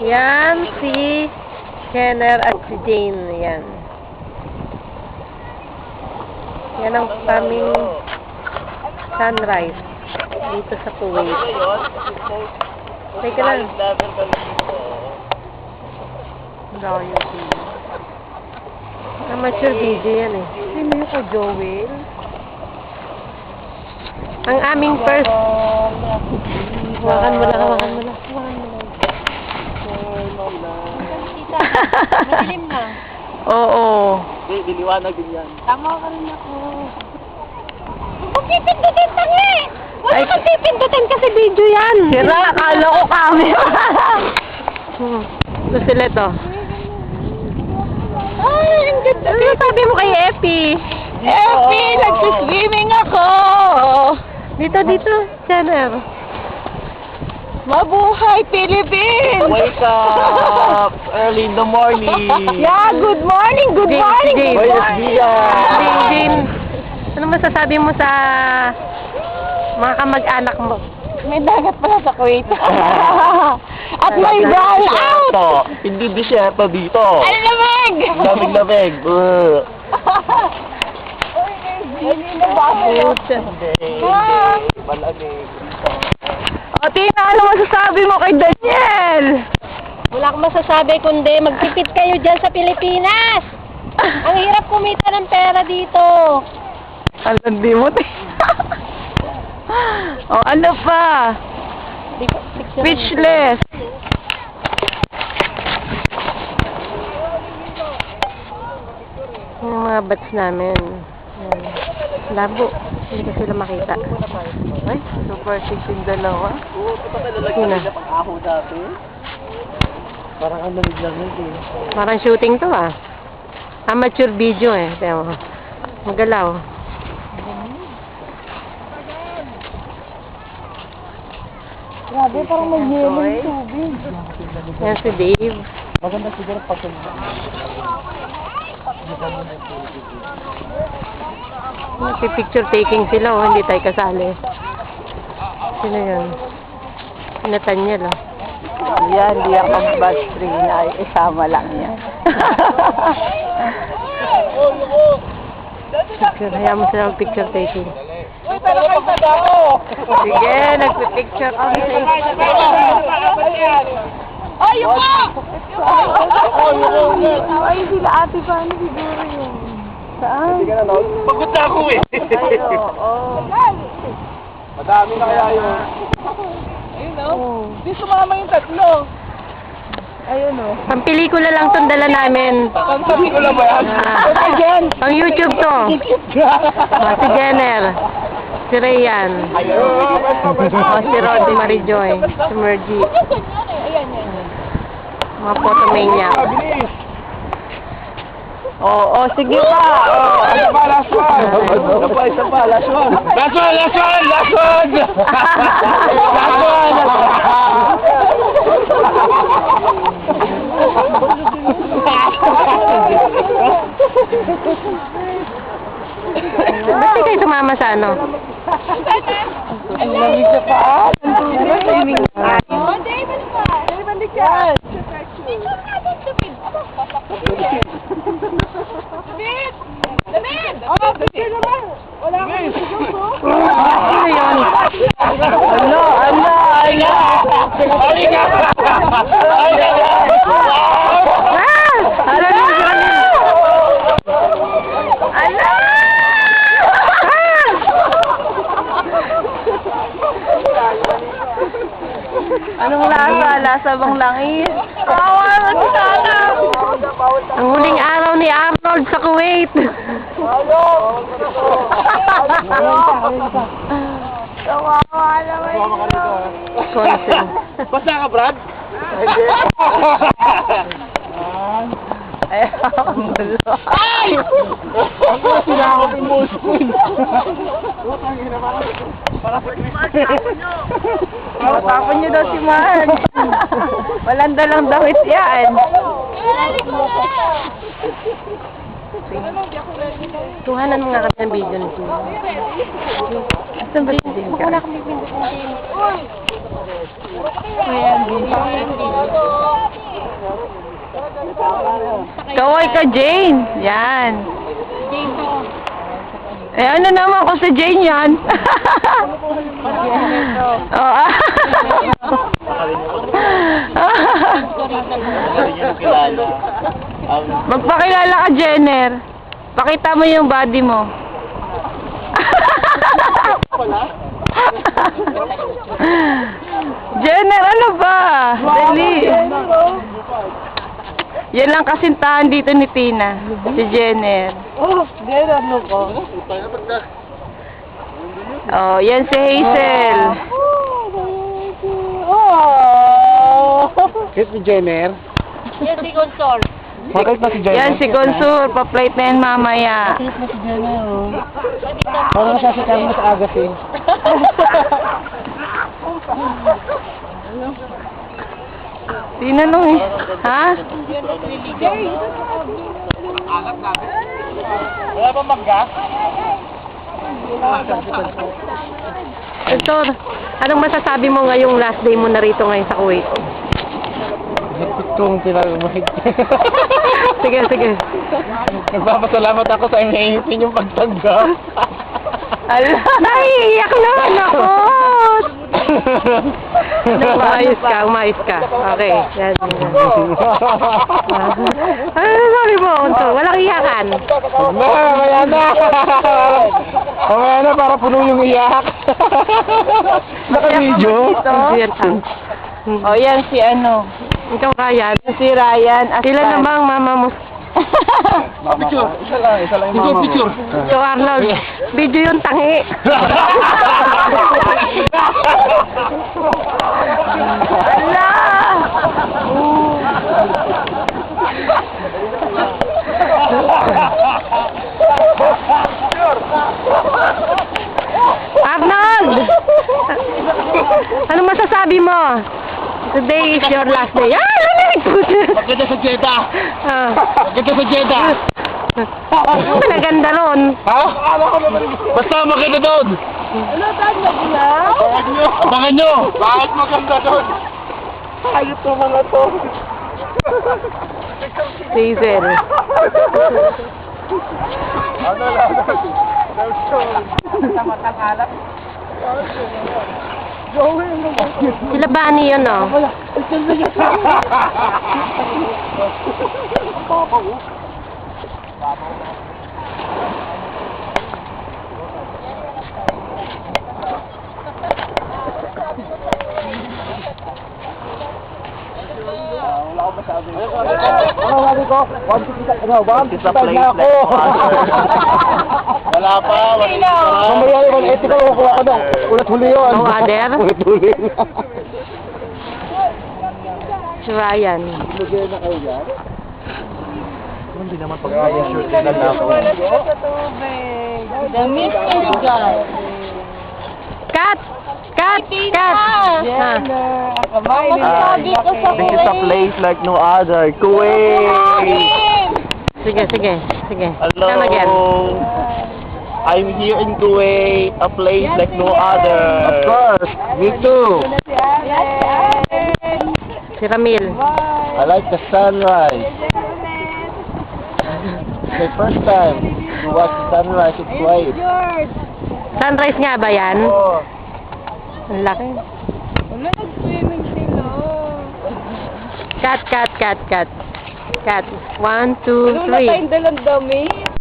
Yan si Kenner at si Jane. Yan. Yan ang aming sunrise dito sa Kuwait. Teka lang. Amateur video yan eh. Sino yung ko, Joel? Ang aming first... Hawakan mo lang, hawakan mo lang. Madilim na. Oo. Diliwanag din yan. Tama ka rin ako. Huwag pipindutin pa nga eh! Wala kang pipindutin kasi video yan. Sira, akala ko camera. Ito sila ito. Ay, ang ganda. Ano sabi mo kay Epi? Epi, nagsiswimming ako! Dito, Jenner. Mabuhay, Philippines! Wake up! Early in the morning! Yeah, good morning! Good morning! Jane, ano masasabi mo sa mga kamag-anak mo? May dagat pala sa Kuwait. At may brown out! Hindi disyerto dito. Ano lamig? Lamig-lamig. Hindi na ba? Malamig. O, Tina, ano masasabi mo kay Daniel? Wala akong masasabi kundi magtipid kayo dyan sa Pilipinas. Ang hirap kumita ng pera dito. Alam di mo, o, ano pa? Speechless. Yung mga bats namin. Yan. Labo. Hindi ko sila makita. Ay, super six yung dalawa. Sino? Parang ang lamig-lamig eh. Parang shooting to ah. Amateur video eh. Tiyan mo. Magalaw. Grabe, parang may yelo yung tubig. Yan si Dave. Maganda siguro pag Nagpi-picture taking sila oh, hindi tayo kasali. Sino yun? Si Nathaniel oh. yan, hindi ako bad string na isama lang yan. Picture, hayaan mo sila mag-picture taking. Uy, pero kayo ako! Sige, nagpi-picture kami sa Ay, yung mo! Ay, sila ate pa, ano siguro yun? Saan? Pagod na ako eh. Ay, oo. Madami na kaya yun. Ayun o. Di sumama yung tatlo. Ayun o. Pang pelikula lang itong dala namin. Ang sabi ko lang ba yan? Pang YouTube to. Si Jenner. Si Rayan. Si Roddy Marijoy. Si Mergy. Mga photomania. Oo, sige pa. Isa pa, last one. Isa pa, last one. Last one, last one, last one. Last one. Ba't di kayo sumama sa ano? Ang lamig sa paa. Ano yun? Anong lasa? Lasa bang langis? Ang huling araw ni Arnold sa Kuwait. Kawawa naman yun. Basta ka, Brad? Ay, ang gulo. Ay! Ako, sinakot yung motion. Tapon nyo daw si Mark. Walang dalang damit yan. Tuhanan mo nga kami ng video nito. Asan ba si Jane ka? Wala kami video nito. Uy! Ayan, video. Kaway ka, Jane. Yan. Eh, ano naman kung si Jane yan? Oh, ah. Magpakilala ka, Jenner. Pakita mo yung body mo. Jenner, ano ba? Dali. Yan lang kasintahan dito ni Tina. Si Jenner. Oh, ganyan ano ko. Oh, yan si Hazel. Oh! Hit ni Jenner. Yan si Consol. Bakit na si Jenner? Yan si Consur. Pa-plate na yan mamaya. Hit na si Jenner, oh. Parang nasasakal mo sa agas, eh. Tinanong eh. Ha? Wala pa maggas? Consur, anong masasabi mo ngayong last day mo na rito ngayon sa Kuwait? Higpit kong pinagmahig. Sige, sige. Nagpapasalamat ako sa inihipin yung pagtanggap. Ala, naiiyak naman ako. Umayos ka. Okay. Yan. Ano sabi mo, Consur? Walang iyakan. Mamaya na! Mamaya na para puno yung iyak. Naka-video? O yan si ano. Ikaw Ryan. Si Ryan. Sila namang mama mo. Picture. Isa lang yung mama mo. Picture. So Arnold, video yung tangi. Ala! Arnold! Ano masasabi mo? Today is your last day. Ah, lamig! Maganda sa Jeddah. Ah. Maganda sa Jeddah. Naganda ron. Ha? Basta maganda doon. Ano, saan na sila? Abangan nyo. Bakit maganda doon? Ayot ng mga to. Hazel. Ano lang? Tamatang alap. Sila ba ni yun, no? Wala ko masabi. Ano sabi ko? 150 na ako. Wala pa. Mamaya yung 180 ko kukuha ko na. Ulat huli yun. No other? Ulat huli. Si Ryan. Lugay na kayo dyan? Hindi naman pag-kaya sure ka na ako. Damit ka dyan. Cut! Cut! Cut! Ha. Masasabi ko sa This is a place like no other. Kuwait! Sige, sige. Sige. Hello. Come again. I'm here in Kuwait, a place like no other. Of course, me too. Si Ramil. I like the sunrise. It's my first time to watch the sunrise in Kuwait. Sunrise nga ba yan? Oh, Ang laki. Wala, nag-swimming sila. Cut, cut, cut, cut. Cut. 1, 2, 3. dalang damit.